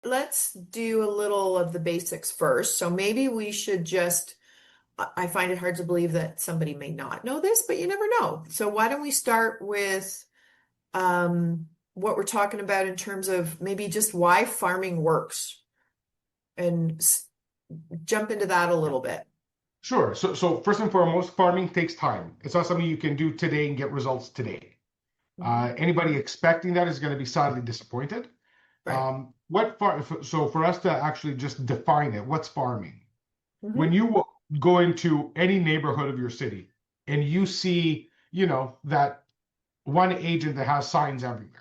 let's do a little of the basics first. So maybe we should just, I find it hard to believe that somebody may not know this, but you never know. So why don't we start with what we're talking about in terms of maybe just why farming works and jump into that a little bit. Sure. So first and foremost, farming takes time. It's not something you can do today and get results today. Mhm. Anybody expecting that is going to be sadly disappointed. Right. So for us to actually just define it, what's farming? When Hmm. you go into any neighborhood of your city and you see, that one agent that has signs everywhere,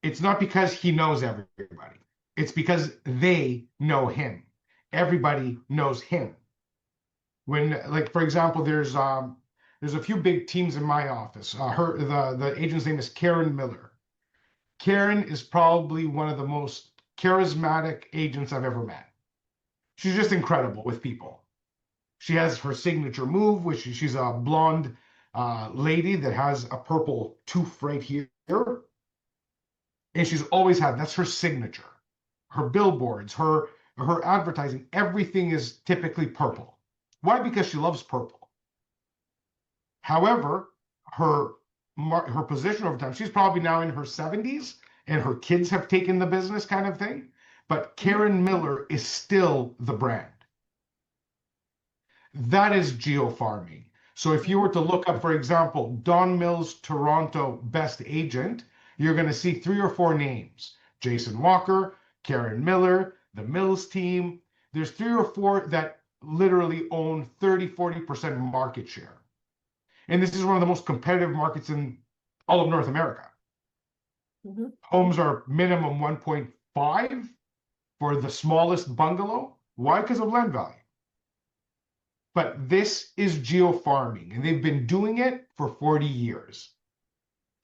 it's not because he knows everybody. It's because they know him. Everybody knows him. When, like, for example, there's a few big teams in my office. The agent's name is Karen Miller. Karen is probably one of the most charismatic agents I've ever met. She's just incredible with people. She has her signature move, which she's a blonde lady that has a purple tooth right here, and she's always had that's her signature. Her billboards, her advertising, everything is typically purple. Why? Because she loves purple. However, her her position over time, she's probably now in her 70s, and her kids have taken the business kind of thing. But Hmm. Karen Miller is still the brand. That is geofarming. So if you Hmm. were to look up, for example, Don Mills Toronto Best Agent, you're going to see three or four names. Jason Walker, Karen Miller, the Mills team. There's three or four that literally own 30-40% market share. And this is one of the most competitive markets in all of North America. Hmm. Homes are minimum 1.5 for the smallest bungalow. Why? Because of land value. But this is geofarming, and they've been doing it for 40 years.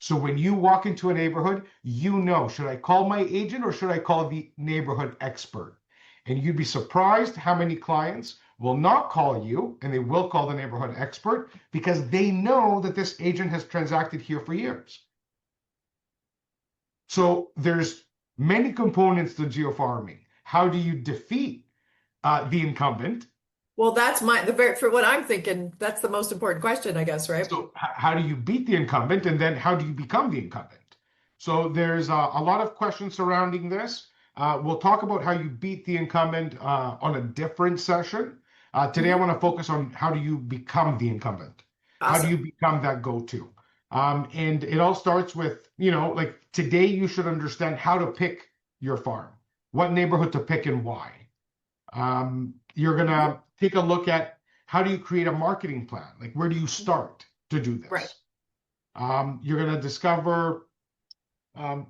So when you walk into a neighborhood, you know, should I call my agent or should I call the neighborhood expert? And you'd be surprised how many clients will not call you and they will call the neighborhood expert because they know that this agent has transacted here for years. So there's many components to geofarming. How do you defeat the incumbent? Well, that's my the very for what I'm thinking, that's the most important question, I guess, right? So how do you beat the incumbent, and then how do you become the incumbent? So there's a lot of questions surrounding this. We'll talk about how you beat the incumbent on a different session. Today, I Hmm. want to focus on how do you become the incumbent? How do you Awesome. become that go-to? And it all starts with, like today, you should understand how to pick your farm, what neighborhood to pick and why. You're going Hmm. to take a look at how do you create a marketing plan? Like, where do you start to do Right. this? You're going to discover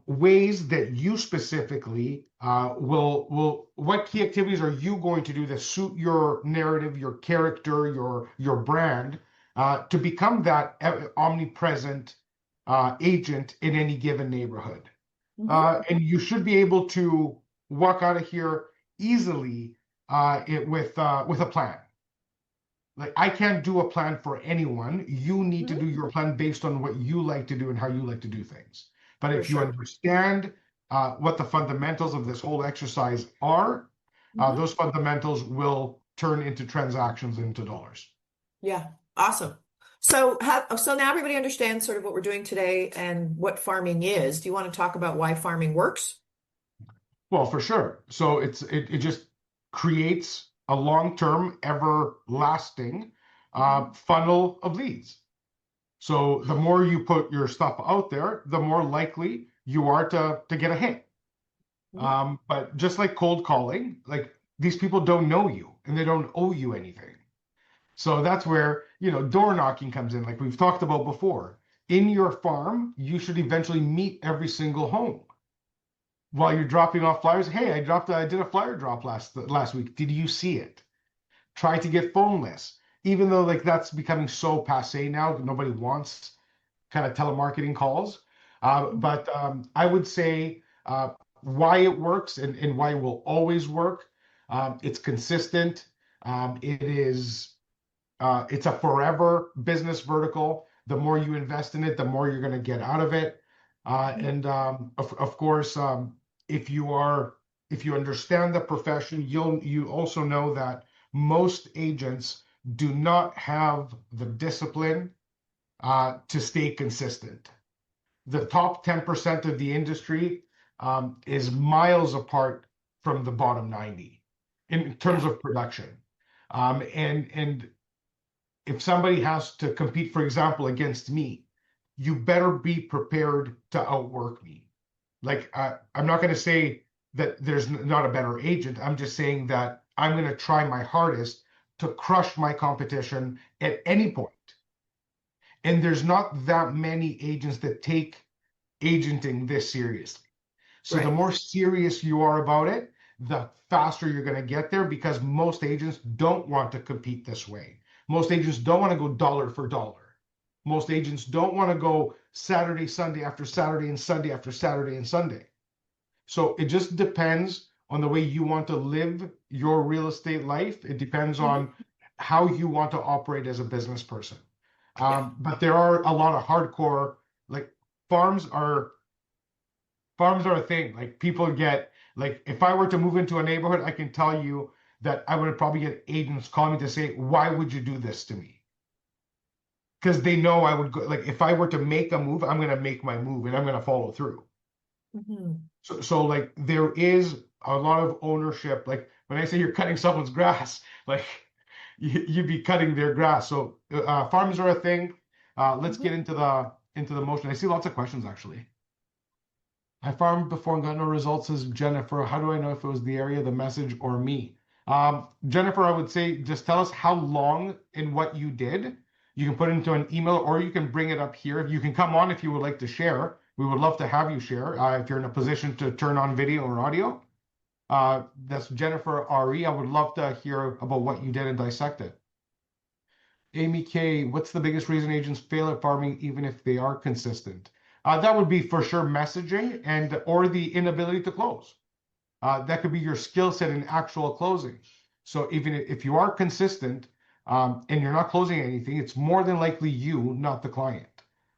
ways that you specifically what key activities are you going to do that suit your narrative, your character, your brand to become that omnipresent agent in any given neighborhood. Hmm. And you should be able to walk out of here easily with a plan. Like I can't do a plan for anyone. You need to Hmm. do your plan based on what you like to do and how you like to do things. But For if you sure. understand what the fundamentals of this whole exercise are, Hmm. those fundamentals will turn into transactions into dollars. Yeah. Awesome. So now everybody understands sort of what we're doing today and what farming is. Do you want to talk about why farming works? Well, for sure. So it just creates a long-term, everlasting Hmm. funnel of leads. So the more you put your stuff out there, the more likely you are to get a hit. Hmm. But just like cold calling, like these people don't know you and they don't owe you anything. So that's where, door knocking comes in, like we've talked about before. In your farm, you should eventually meet every single home while you're dropping off flyers. Hey, I did a flyer drop last week. Did you see it? Try to get phone lists. Even though like that's becoming so passe now, nobody wants kind of telemarketing calls. Hmm. But I would say why it works and why it will always work. It's consistent. It's a forever business vertical. The more you invest in it, the more you're going to get out of it. And of course, if you are if you understand the profession, you also know that most agents do not have the discipline to stay consistent. The top 10% of the industry is miles apart from the bottom 90 in terms Yeah. of production. And if somebody has to compete, for example, against me, you better be prepared to outwork me. Like, I'm not going to say that there's not a better agent. I'm just saying that I'm going to try my hardest to crush my competition at any point. And there's not that many agents that take agenting this seriously. So the Right. more serious you are about it, the faster you're going to get there because most agents don't want to compete this way. Most agents don't want to go dollar for dollar. Most agents don't want to go Saturday, Sunday after Saturday and Sunday after Saturday and Sunday. So it just depends on the way you want to live your real estate life. It depends Mhm. on how you want to operate as a business person. Yeah. But there are a lot of hardcore, like farms are farms are a thing. Like people get like if I were to move into a neighborhood, I can tell you that I would probably get agents calling me to say, "Why would you do this to me?" Because they know I would go. Like if I were to make a move, I'm gonna make my move and I'm gonna follow through. Mhm. So like there is a lot of ownership. Like when I say you're cutting someone's grass, like you'd be cutting their grass. So farms are a thing. Let's get Mhm. into the motion. I see lots of questions actually. I farmed before and got no results, says Jennifer. How do I know if it was the area, the message, or me? Jennifer, I would say just tell us how long and what you did. You can put it into an email or you can bring it up here. You can come on if you would like to share. We would love to have you share if you're in a position to turn on video or audio. That's Jennifer RE. I would love to hear about what you did and dissect it. Amy K, what's the biggest reason agents fail at farming even if they are consistent? That would be for sure messaging and or the inability to close. That could be your skill set in actual closing. So even if you are consistent and you're not closing anything, it's more than likely you, not the client.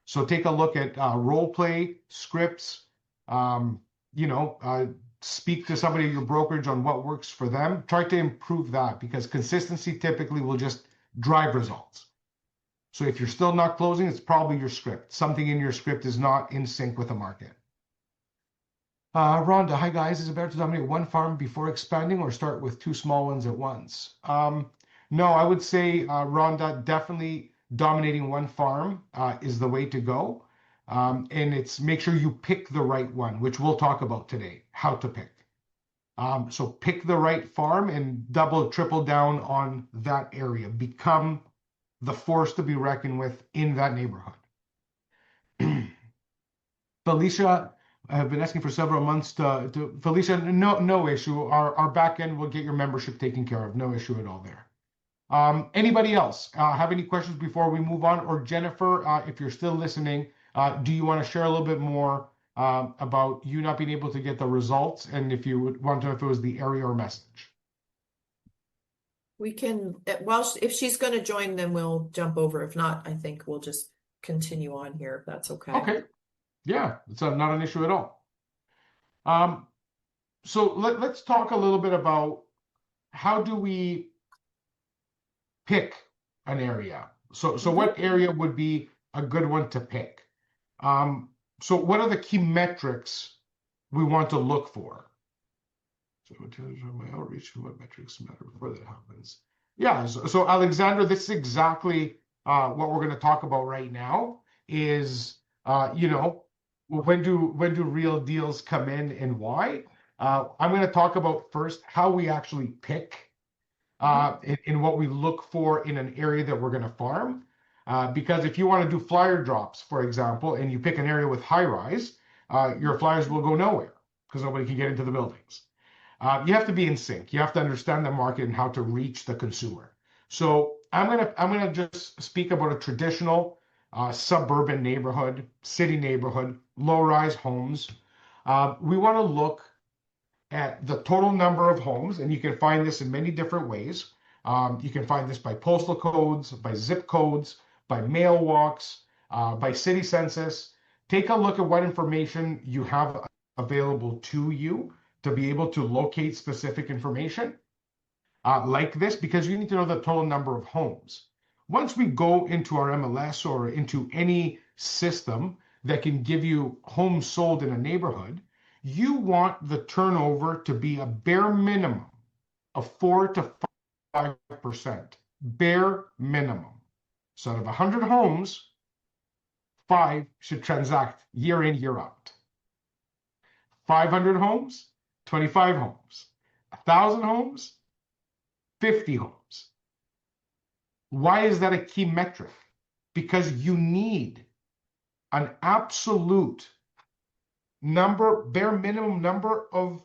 So take a look at role play scripts. Um, you know, speak to somebody at your brokerage on what works for them. Try to improve that because consistency typically will just drive results. So if you're still not closing, it's probably your script. Something in your script is not in sync with the market. Rhonda, hi guys. Is it better to dominate one farm before expanding or start with two small ones at once? No, I would say, Rhonda, definitely dominating one farm is the way to go. And it's make sure you pick the right one, which we'll talk about today, how to pick. So pick the right farm and double, triple down on that area. Become the force to be reckoned with in that neighborhood. Felicia, I have been asking for several months to Felicia, no issue. Our back end will get your membership taken care of. No issue at all there. Anybody else have any questions before we move on? Or Jennifer, if you're still listening, do you want to share a little bit more about you not being able to get the results, and if you would want to know if it was the area or message? We can, well, if she's going to join, then we'll jump over. If not, I think we'll just continue on here if that's okay. Okay, yeah, it's not an issue at all. Um, so let's talk a little bit about how do we pick an area. So Mhm. what area would be a good one to pick? Um, so what are the key metrics we want to look for? So my outreach and what metrics matter before that happens. Yeah, so Alexander, this is exactly what we're going to talk about right now is you know, when do real deals come in and why? I'm going to talk about first how we actually pick Mhm. in what we look for in an area that we're going to farm. Because if you want to do flyer drops, for example, and you pick an area with high rise, your flyers will go nowhere because nobody can get into the buildings. You have to be in sync. You have to understand the market and how to reach the consumer. So I'm gonna just speak about a traditional suburban neighborhood, city neighborhood, low-rise homes. We want to look at the total number of homes, and you can find this in many different ways. You can find this by postal codes, by zip codes, by mail walks, by city census. Take a look at what information you have available to you to be able to locate specific information like this, because you need to know the total number of homes. Once we go into our MLS or into any system that can give you homes sold in a neighborhood, you want the turnover to be a bare minimum of 4 to 5%. Bare minimum. So out of 100 homes, 5 should transact year in, year out. 500 homes, 25 homes. 1,000 homes, 50 homes. Why is that a key metric? Because you need an absolute number, bare minimum number of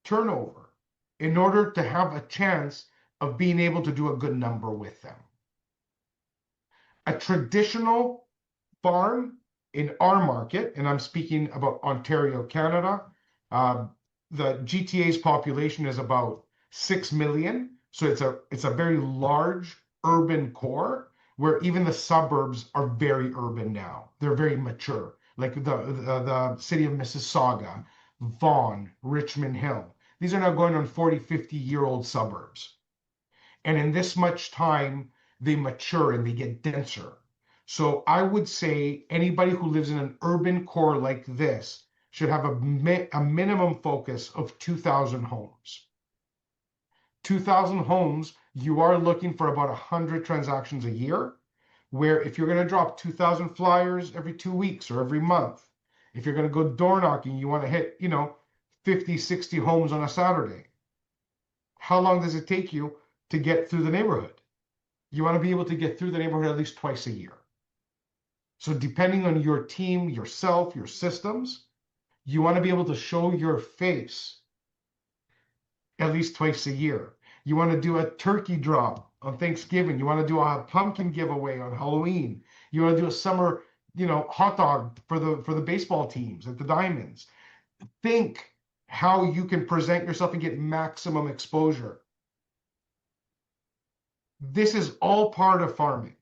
turnover in order to have a chance of being able to do a good number with them. A traditional farm in our market, and I'm speaking about Ontario, Canada, the GTA's population is about 6 million. So it's a very large urban core where even the suburbs are very urban now. They're very mature, like the city of Mississauga, Vaughan, Richmond Hill. These are now going on 40, 50-year-old suburbs. And in this much time, they mature and they get denser. So I would say anybody who lives in an urban core like this should have a minimum focus of 2,000 homes. 2,000 homes, you are looking for about 100 transactions a year, where if you're going to drop 2,000 flyers every 2 weeks or every month, if you're going to go door knocking, you want to hit, 50, 60 homes on a Saturday. How long does it take you to get through the neighborhood? You want to be able to get through the neighborhood at least twice a year. So depending on your team, yourself, your systems, you want to be able to show your face at least twice a year. You want to do a turkey drop on Thanksgiving. You want to do a pumpkin giveaway on Halloween. You want to do a summer, hot dog for the baseball teams at the Diamonds. Think how you can present yourself and get maximum exposure. This is all part of farming.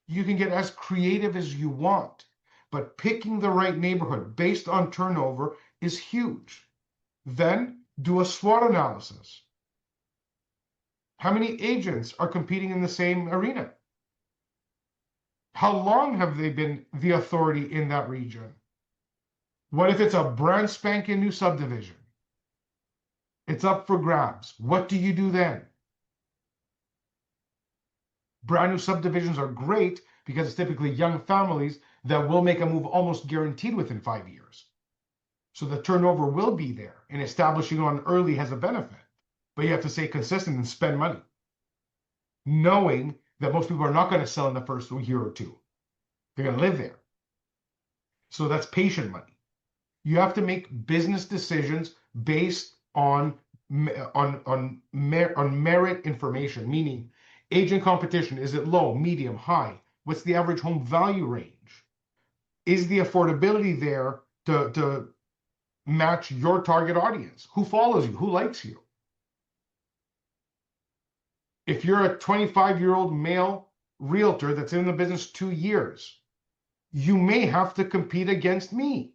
You can get as creative as you want, but picking the right neighborhood based on turnover is huge. Then do a SWOT analysis. How many agents are competing in the same arena? How long have they been the authority in that region? What if it's a brand spanking new subdivision? It's up for grabs. What do you do then? Brand new subdivisions are great because it's typically young families that will make a move almost guaranteed within 5 years. So the turnover will be there, and establishing on early has a benefit. But you have to stay consistent and spend money, knowing that most people are not going to sell in the first year or two. They're going to live there. So that's patient money. You have to make business decisions based on merit information, meaning agent competition. Is it low, medium, high? What's the average home value range? Is the affordability there to match your target audience? Who follows you? Who likes you? If you're a 25-year-old male realtor that's in the business 2 years, you may have to compete against me.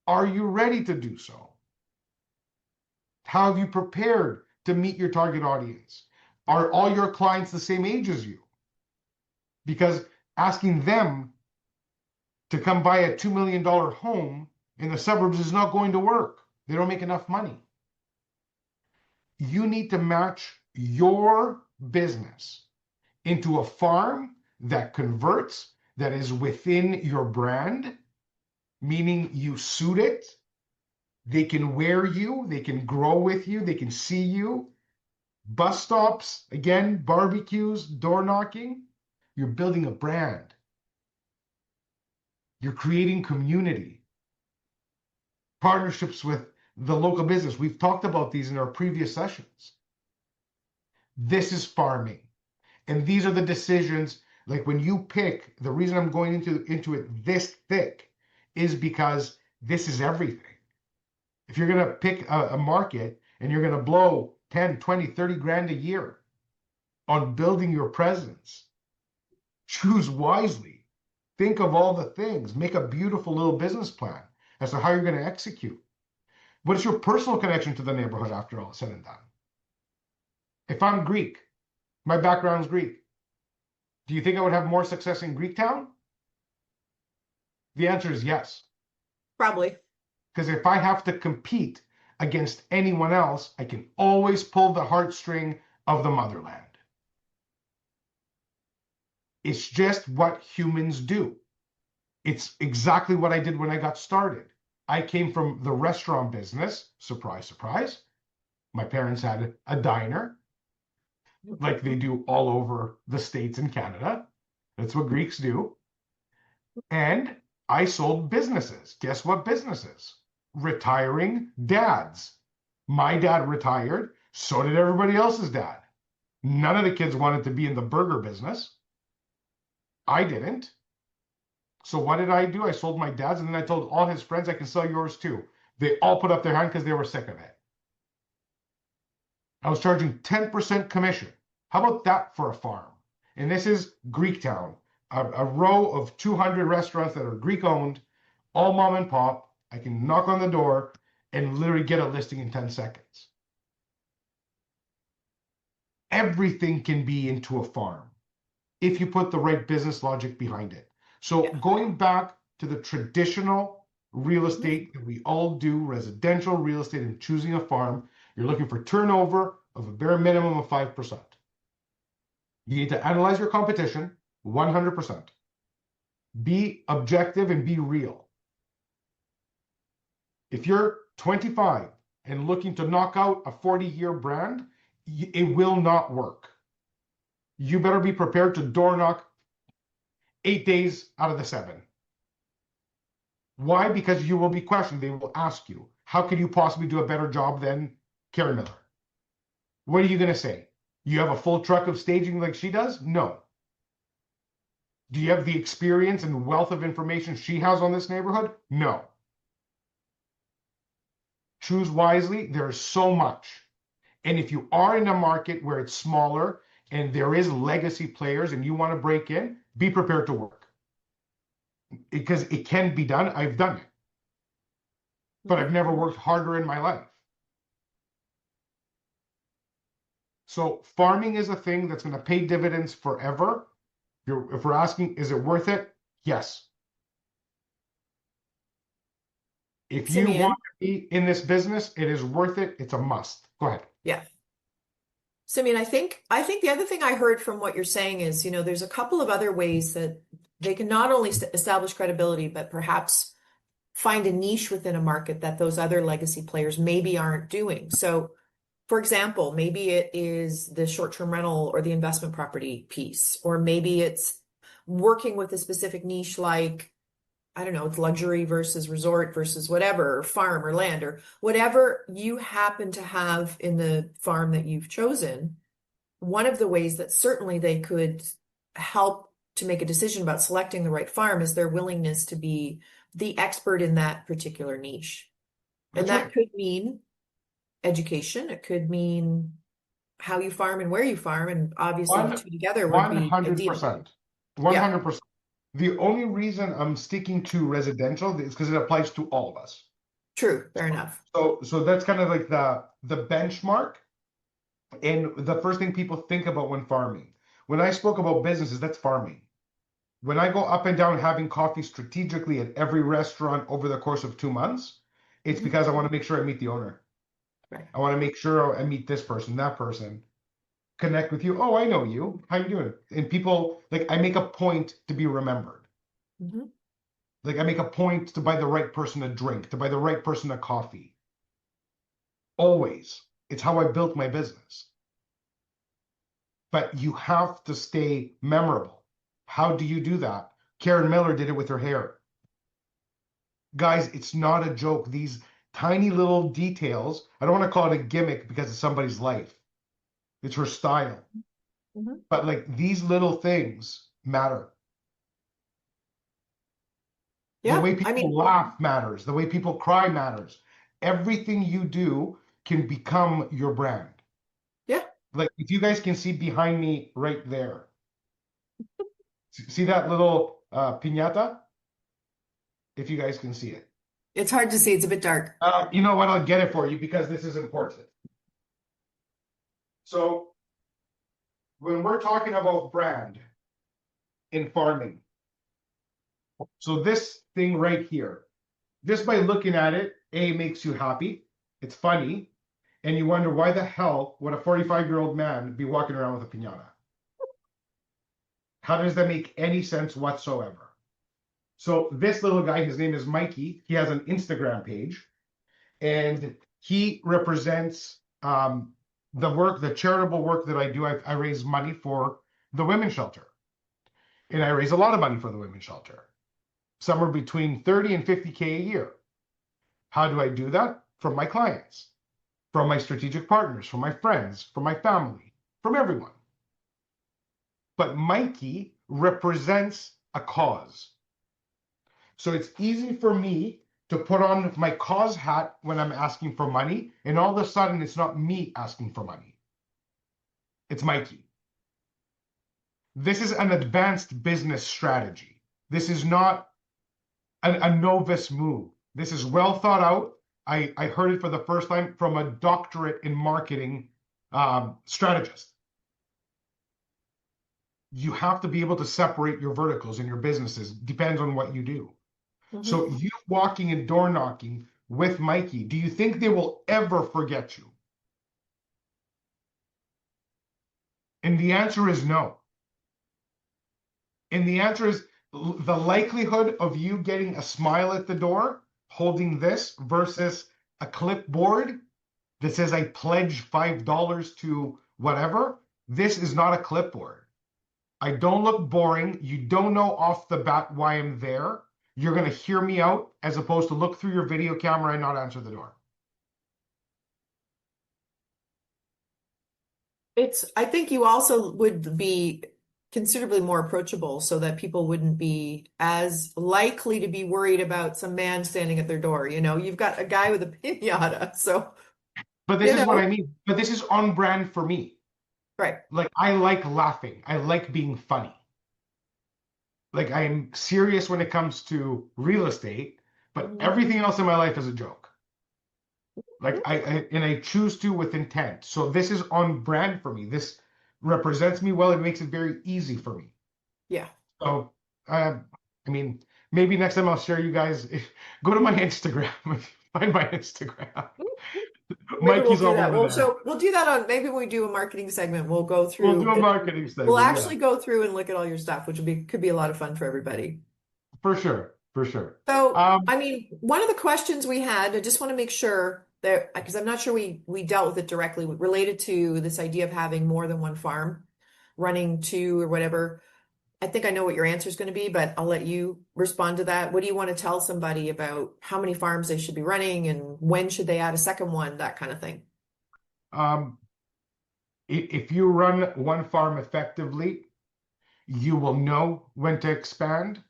Are you ready to do so? How have you prepared to meet your target audience? Are all your clients the same age as you? Because asking them to come buy a $2 million home in the suburbs is not going to work. They don't make enough money. You need to match your business into a farm that converts, that is within your brand, meaning you suit it. They can wear you, they can grow with you, they can see you. Bus stops, again, barbecues, door knocking. You're building a brand. You're creating community. Partnerships with the local business. We've talked about these in our previous sessions. This is farming. And these are the decisions, like when you pick, the reason I'm going into it this thick is because this is everything. If you're going to pick a market and you're going to blow 10, 20, 30 grand a year on building your presence, choose wisely. Think of all the things. Make a beautiful little business plan as to how you're going to execute. What is your personal connection to the neighborhood after all is said and done? If I'm Greek, my background's Greek. Do you think I would have more success in Greek town? The answer is yes. Probably. Because if I have to compete against anyone else, I can always pull the heartstring of the motherland. It's just what humans do. It's exactly what I did when I got started. I came from the restaurant business. Surprise, surprise. My parents had a diner like they do all over the States and Canada. That's what Greeks do. And I sold businesses. Guess what businesses? Retiring dads. My dad retired. So did everybody else's dad. None of the kids wanted to be in the burger business. I didn't. So what did I do? I sold my dad's, and then I told all his friends I can sell yours too. They all put up their hand because they were sick of it. I was charging 10% commission. How about that for a farm? And this is Greektown, a row of 200 restaurants that are Greek owned, all mom and pop. I can knock on the door and literally get a listing in 10 seconds. Everything can be into a farm if you put the right business logic behind it. So Yeah. going back to the traditional real estate that we all do, residential real estate, and choosing a farm, you're looking for turnover of a bare minimum of 5%. You need to analyze your competition 100%. Be objective and be real. If you're 25 and looking to knock out a 40-year brand, it will not work. You better be prepared to door knock 8 days out of the 7. Why? Because you will be questioned. They will ask you, how can you possibly do a better job than Karen Miller? What are you going to say? You have a full truck of staging like she does? No. Do you have the experience and wealth of information she has on this neighborhood? No. Choose wisely. There's so much. And if you are in a market where it's smaller and there is legacy players and you want to break in, be prepared to work. Because it can be done. I've done it. But I've never worked harder in my life. So farming is a thing that's going to pay dividends forever. If we're asking, is it worth it? Yes. If you want Simeon. to be in this business, it is worth it. It's a must. Go ahead. Yeah. Simeon, I think the other thing I heard from what you're saying is, there's a couple of other ways that they can not only establish credibility, but perhaps find a niche within a market that those other legacy players maybe aren't doing. So, for example, maybe it is the short-term rental or the investment property piece, or maybe it's working with a specific niche like, I don't know, it's luxury versus resort versus whatever, or farm or land, or whatever you happen to have in the farm that you've chosen. One of the ways that certainly they could help to make a decision about selecting the right farm is their willingness to be the expert in that particular niche. And That's that right. could mean education. It could mean how you farm and where you farm. And obviously the One, two together would be ideal. 100%. Yeah, 100%. The only reason I'm sticking to residential is because it applies to all of us. true. Fair enough. So that's kind of like the benchmark and the first thing people think about when farming. When I spoke about businesses, that's farming. When I go up and down having coffee strategically at every restaurant over the course of 2 months, it's Mhm. because I want to make sure I meet the owner. Right. I want to make sure I meet this person, that person, connect with you. Oh, I know you. How you doing? And people like I make a point to be remembered. Mhm. Like I make a point to buy the right person a drink, to buy the right person a coffee. Always. It's how I built my business. But you have to stay memorable. How do you do that? Karen Miller did it with her hair. Guys, it's not a joke. These tiny little details, I don't want to call it a gimmick because it's somebody's life. It's her style. Mhm. But like these little things matter. The Yeah. way I people mean, laugh matters. The way people cry matters. Everything you do can become your brand. yeah. Like if you guys can see behind me right there, see that little piñata, if you guys can see it. It's hard to see. It's a bit dark. You know what? I'll get it for you because this is important. So when we're talking about brand in farming, so this thing right here, just by looking at it, A, makes you happy. It's funny. And you wonder why the hell would a 45-year-old man be walking around with a piñata? How does that make any sense whatsoever? So this little guy, his name is Mikey. He has an Instagram page, and he represents the charitable work that I do. I raise money for the women's shelter, and I raise a lot of money for the women's shelter, somewhere between 30 and 50K a year. How do I do that? From my clients, from my strategic partners, from my friends, from my family, from everyone. But Mikey represents a cause. So it's easy for me to put on my cause hat when I'm asking for money, and all of a sudden it's not me asking for money. It's Mikey. This is an advanced business strategy. This is not a novice move. This is well thought out. I heard it for the first time from a doctorate in marketing strategist. You have to be able to separate your verticals in your businesses. Depends on what you do. So you walking and door knocking with Mikey, do you think they will ever forget you? And the answer is no. And the answer is the likelihood of you getting a smile at the door holding this versus a clipboard that says I pledge $5 to whatever. This is not a clipboard. I don't look boring. You don't know off the bat why I'm there. You're going to hear me out as opposed to look through your video camera and not answer the door. I think you also would be considerably more approachable so that people wouldn't be as likely to be worried about some man standing at their door. You've got a guy with a piñata. So, But this is what I mean. But this is on brand for me. right. Like, I like laughing. I like being funny. Like, I'm serious when it comes to real estate, but everything else in my life is a joke. Like, I choose to with intent. So this is on brand for me. This represents me well. It makes it very easy for me. Yeah. So, I mean, maybe next time I'll share you guys. Go to my Instagram. Find my Instagram. Maybe we'll Mikey's do all that. over there. We'll do that on, maybe when we do a marketing segment, we'll go We'll through, do a marketing segment. we'll actually go through and look at all your stuff, which could be a lot of fun for everybody. For sure. For sure. So, I mean, one of the questions we had, I just want to make sure that, because I'm not sure we dealt with it directly, related to this idea of having more than one farm, running two or whatever. I think I know what your answer is going to be, but I'll let you respond to that. What do you want to tell somebody about how many farms they should be running and when should they add a second one, that kind of thing? If you run one farm effectively, you will know when to expand,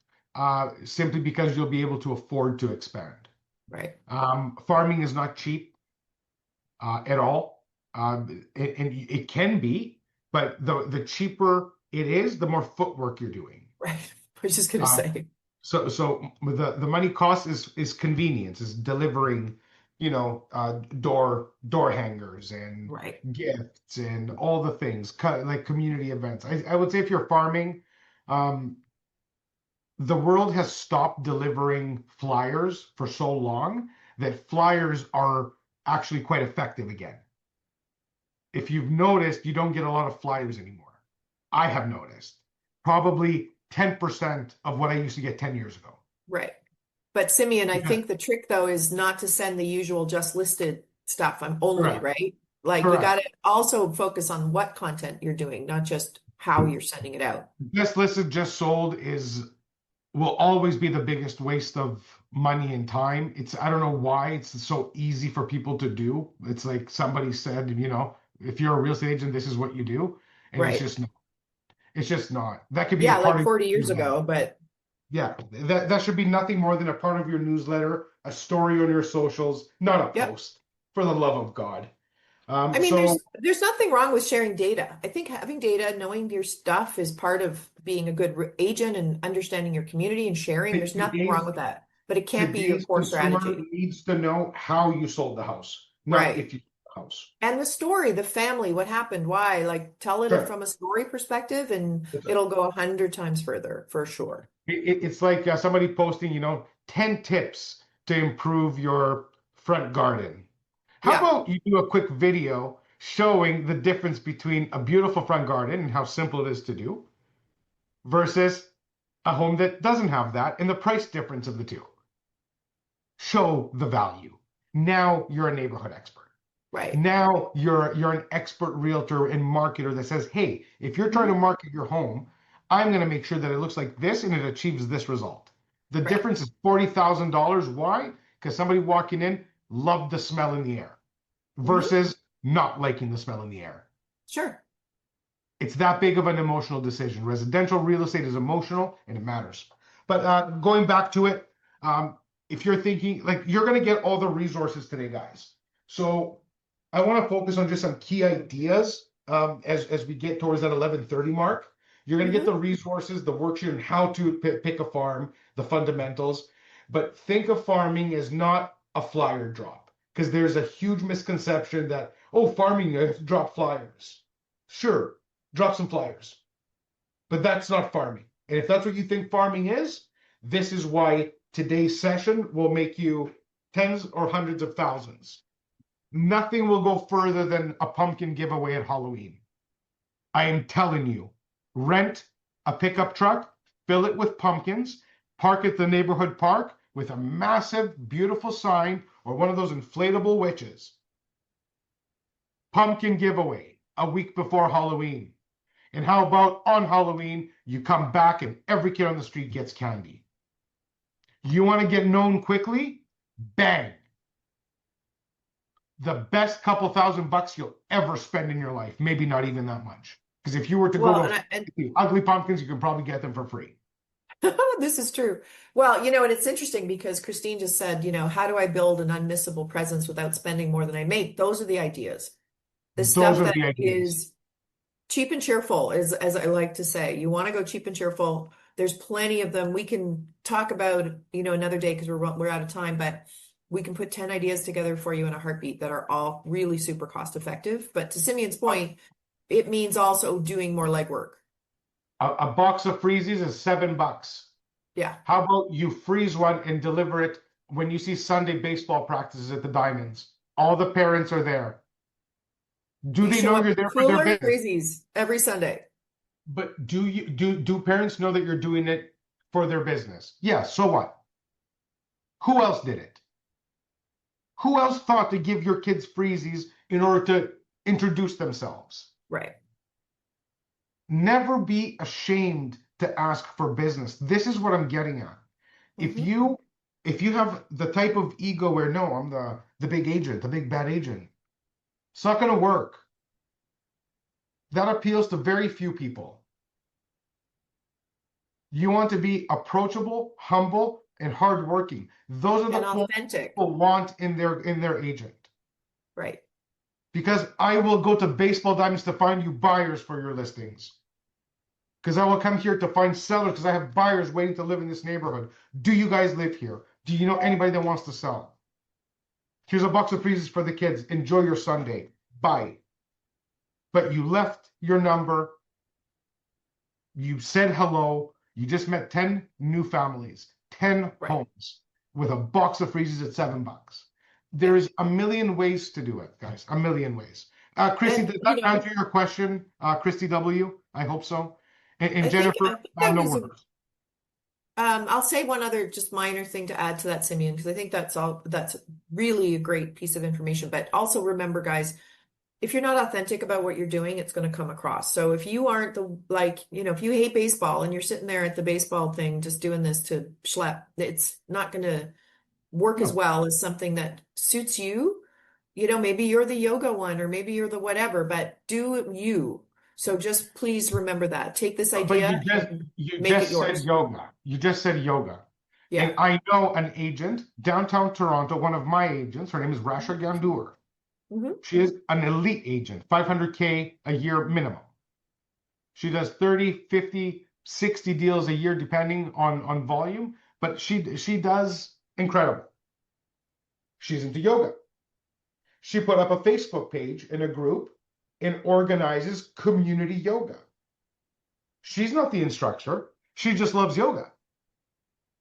simply because you'll be able to afford to expand. Right. Farming is not cheap at all. And it can be, but the cheaper it is, the more footwork you're doing. Right. I was just going to say. So the money cost is convenience, is delivering, door hangers and Right. gifts and all the things, like community events. I would say if you're farming, the world has stopped delivering flyers for so long that flyers are actually quite effective again. If you've noticed, you don't get a lot of flyers anymore. I have noticed probably 10% of what I used to get 10 years ago. Right. But Simeon, I Yeah. think the trick though is not to send the usual just listed stuff. I'm only, Correct. right? Like you Correct. got to also focus on what content you're doing, not just how you're sending it out. Just listed, just sold will always be the biggest waste of money and time. I don't know why it's so easy for people to do. It's like somebody said, if you're a real estate agent, this is what you do. And Right. it's just not. That could be Yeah, a part like of 40 years ago, but yeah, that should be nothing more than a part of your newsletter, a story on your socials, not a Yep. post, for the love of God. I mean, So there's nothing wrong with sharing data. I think having data, knowing your stuff is part of being a good agent and understanding your community and sharing. There's nothing wrong today's with that, but it can't be your today's core consumer strategy. needs to know how you sold the house, not Right. if you sold the house. And the story, the family, what happened, why, like tell it Sure. from a story perspective and That's it. it'll go 100 times further for sure. It's like somebody posting, 10 tips to improve your front garden. How Yeah. about you do a quick video showing the difference between a beautiful front garden and how simple it is to do versus a home that doesn't have that and the price difference of the two? Show the value. Now you're a neighborhood expert. Right. Now you're an expert realtor and marketer that says, hey, if you're trying to Mhm. market your home, I'm going to make sure that it looks like this and it achieves this result. The Right. difference is $40,000. Why? Because somebody walking in loved the smell in the air Hmm. versus not liking the smell in the air. Sure. It's that big of an emotional decision. Residential real estate is emotional and it matters. But going back to it, um, if you're thinking like you're going to get all the resources today, guys. So I want to focus on just some key ideas as we get towards that 11:30 mark. You're going to get the Hmm. resources, the worksheet, and how to pick a farm, the fundamentals. But think of farming as not a flyer drop because there's a huge misconception that, oh, farming, you have to drop flyers. Sure, drop some flyers. But that's not farming. And if that's what you think farming is, this is why today's session will make you tens or hundreds of thousands. Nothing will go further than a pumpkin giveaway at Halloween. I am telling you, rent a pickup truck, fill it with pumpkins, park at the neighborhood park with a massive, beautiful sign or one of those inflatable witches. Pumpkin giveaway a week before Halloween. And how about on Halloween, you come back and every kid on the street gets candy? You want to get known quickly? Bang. The best couple $1,000 you'll ever spend in your life. Maybe not even that much. Because if you were to go Well, to and ugly pumpkins, you can probably get them for free. this is true. Well, and it's interesting because Christine just said, how do I build an unmissable presence without spending more than I make? Those are the ideas. The Those stuff are that the ideas. is cheap and cheerful is, as I like to say, you want to go cheap and cheerful. There's plenty of them. We can talk about, another day because we're out of time, but we can put 10 ideas together for you in a heartbeat that are all really super cost effective. But to Simeon's A, point, it means also doing more legwork. a box of freezies is $7. Yeah. How about you freeze one and deliver it when you see Sunday baseball practices at the Diamonds? All the parents are there. Do You they show know up you're with a there for their cooler, business? crazies every Sunday. But do parents know that you're doing it for their business? Yeah, so what? Who else did it? Who else thought to give your kids freezies in order to introduce themselves? Right. Never be ashamed to ask for business. This is what I'm getting at. If Hmm. you if you have the type of ego where no, I'm the big agent, the big bad agent, it's not going to work. That appeals to very few people. You want to be approachable, humble, and hardworking. Those are the And qualities authentic. people want in their agent. Right. Because I will go to Baseball Diamonds to find you buyers for your listings. Because I will come here to find sellers because I have buyers waiting to live in this neighborhood. Do you guys live here? Do you know anybody that wants to sell? Here's a box of freezes for the kids. Enjoy your Sunday. Bye. But you left your number. You said hello. You just met 10 new families, 10 Right. homes with a box of freezes at $7. Yeah. There's a million ways to do it, guys. A million ways. Christy, And, did that answer your question? Christy W. I hope so. And Jennifer, I think that no was worries. I'll say one other just minor thing to add to that, Simeon, because I think that's really a great piece of information. But also remember, guys, if you're not authentic about what you're doing, it's going to come across. So if you aren't if you hate baseball and you're sitting there at the baseball thing just doing this to schlep, it's not going to work as No. well as something that suits you. Maybe you're the yoga one or maybe you're the whatever, but do you. So just please remember that. Take this But idea you just and you make it just said yours. yoga. You just said yoga. And Yeah. I know an agent downtown Toronto, one of my agents, her name is Rasha Gandour. Hmm. She is an elite agent, 500K a year minimum. She does 30, 50, 60 deals a year depending on volume, but she does incredible. She's into yoga. She put up a Facebook page in a group and organizes community yoga. She's not the instructor. She just loves yoga.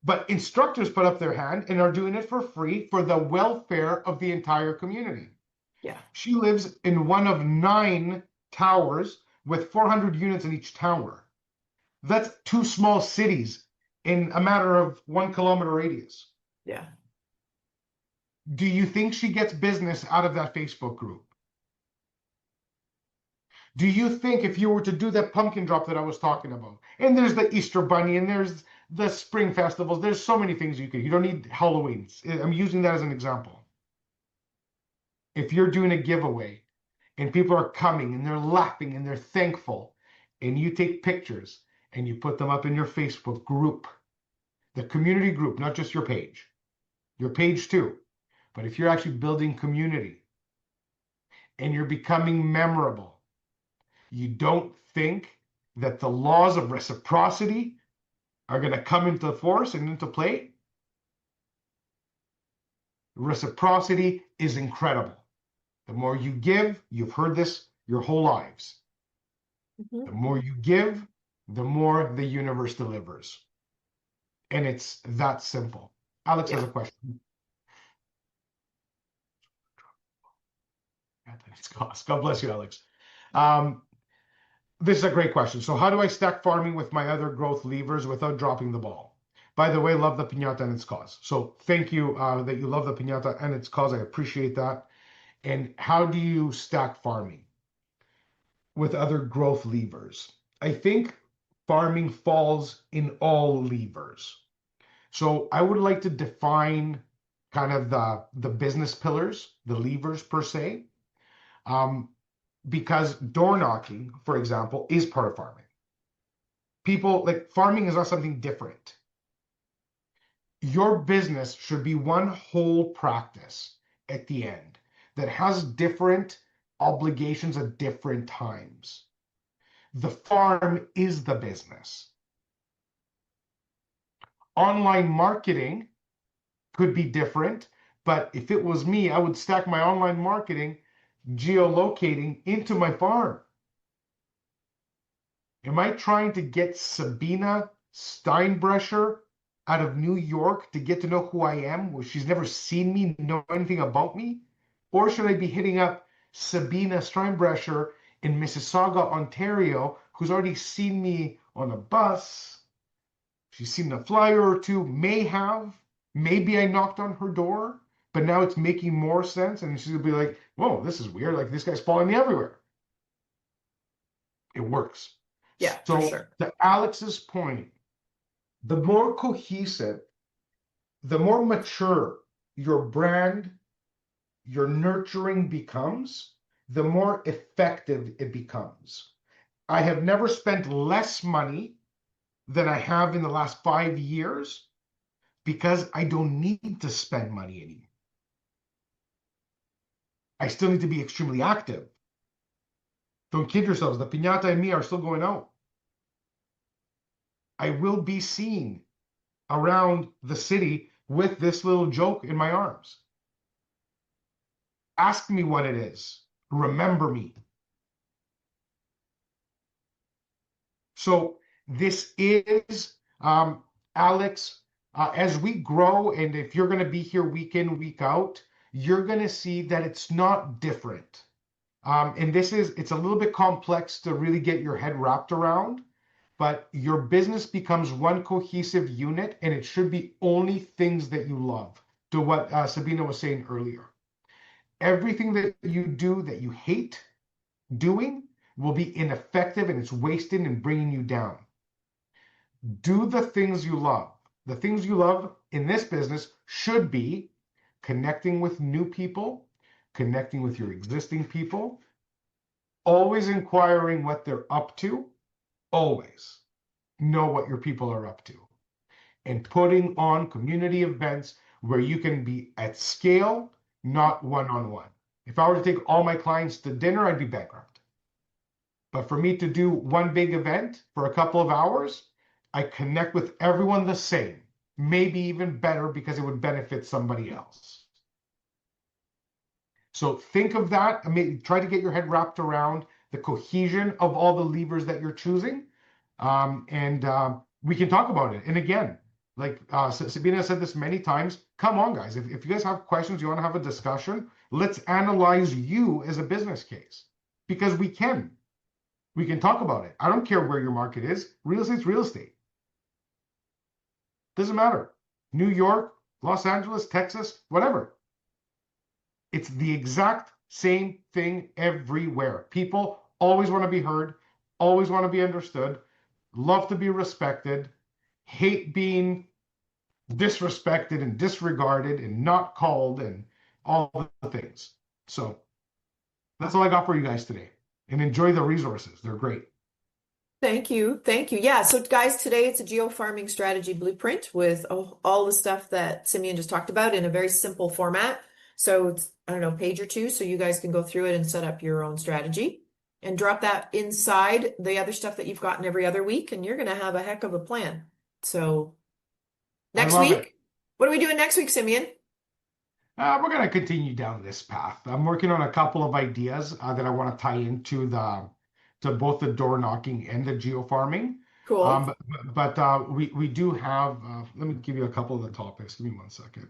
But instructors put up their hand and are doing it for free for the welfare of the entire community. Yeah. She lives in one of 9 towers with 400 units in each tower. That's 2 small cities in a matter of 1 kilometer radius. Yeah. Do you think she gets business out of that Facebook group? Do you think if you were to do that pumpkin drop that I was talking about, and there's the Easter Bunny, and there's the spring festivals, there's so many things you don't need Halloween. I'm using that as an example. If you're doing a giveaway and people are coming and they're laughing and they're thankful, and you take pictures and you put them up in your Facebook group, the community group, not just your page too. But if you're actually building community and you're becoming memorable, you don't think that the laws of reciprocity are going to come into force and into play? Reciprocity is incredible. The more you give, you've heard this your whole lives. Hmm. The more you give, the more the universe delivers. And it's that simple. Alex has Yeah. a question. God bless you, Alex. Um, this is a great question. So, how do I stack farming with my other growth levers without dropping the ball? By the way, love the piñata and its cause. So, thank you that you love the piñata and its cause. I appreciate that. And how do you stack farming with other growth levers? I think farming falls in all levers. So I would like to define kind of the business pillars, the levers per se, um, because door knocking, for example, is part of farming. People like farming is not something different. Your business should be one whole practice at the end that has different obligations at different times. The farm is the business. Online marketing could be different, but if it was me, I would stack my online marketing geolocating into my farm. Am I trying to get Sabina Steinbrecher out of New York to get to know who I am, where she's never seen me, know anything about me? Or should I be hitting up Sabina Steinbrecher in Mississauga, Ontario, who's already seen me on a bus? She's seen a flyer or two, may have. Maybe I knocked on her door, but now it's making more sense. And she's gonna be like, whoa, this is weird. Like this guy's following me everywhere. It works. Yeah, for So sure. to Alex's point, the more cohesive, the more mature your brand, your nurturing becomes, the more effective it becomes. I have never spent less money than I have in the last 5 years because I don't need to spend money anymore. I still need to be extremely active. Don't kid yourselves. The piñata and me are still going out. I will be seen around the city with this little joke in my arms. Ask me what it is. Remember me. So this is Alex. As we grow, and if you're going to be here week in, week out, you're going to see that it's not different. And it's a little bit complex to really get your head wrapped around, but your business becomes one cohesive unit, and it should be only things that you love. To what Sabina was saying earlier, everything that you do that you hate doing will be ineffective and it's wasting and bringing you down. Do the things you love. The things you love in this business should be connecting with new people, connecting with your existing people, always inquiring what they're up to, always know what your people are up to, and putting on community events where you can be at scale, not one on one. If I were to take all my clients to dinner, I'd be bankrupt. But for me to do one big event for a couple of hours, I connect with everyone the same, maybe even better because it would benefit somebody else. So think of that. I mean, try to get your head wrapped around the cohesion of all the levers that you're choosing. And we can talk about it. And again, like Sabina said this many times, come on, guys. If you guys have questions, you want to have a discussion, let's analyze you as a business case because we can. We can talk about it. I don't care where your market is. Real estate's real estate. Doesn't matter. New York, Los Angeles, Texas, whatever. It's the exact same thing everywhere. People always want to be heard, always want to be understood, love to be respected, hate being disrespected and disregarded and not called and all the things. So that's all I got for you guys today. And enjoy the resources. They're great. Thank you. Thank you. Yeah. So, guys, today it's a geo-farming strategy blueprint with all the stuff that Simeon just talked about in a very simple format. So it's, I don't know, page or two, so you guys can go through it and set up your own strategy and drop that inside the other stuff that you've gotten every other week, and you're going to have a heck of a plan. So I next love it. week, what are we doing next week, Simeon? We're going to continue down this path. I'm working on a couple of ideas that I want to tie into to both the door knocking and the geofarming. Cool. But we do have. Let me give you a couple of the topics. Give me 1 second.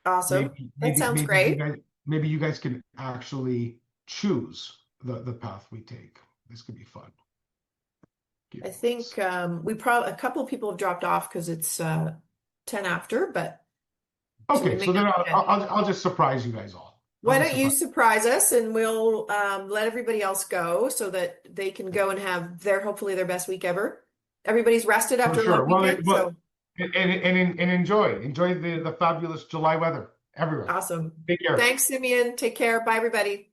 Awesome. Maybe That maybe sounds maybe you great. guys maybe you guys can actually choose the path we take. This could be fun. Give I me think we probably a couple of people have dropped off because it's 10 after, but so we Okay, may so then not. Yeah. I'll just surprise you guys all. I'll Why just don't you surprise. surprise us and we'll let everybody else go so that they can go and have hopefully their best week ever. Everybody's rested For after a long sure. Well, weekend, so and enjoy the fabulous July weather, everyone. awesome. Take care. Thanks, Simeon. Take care. Bye, everybody.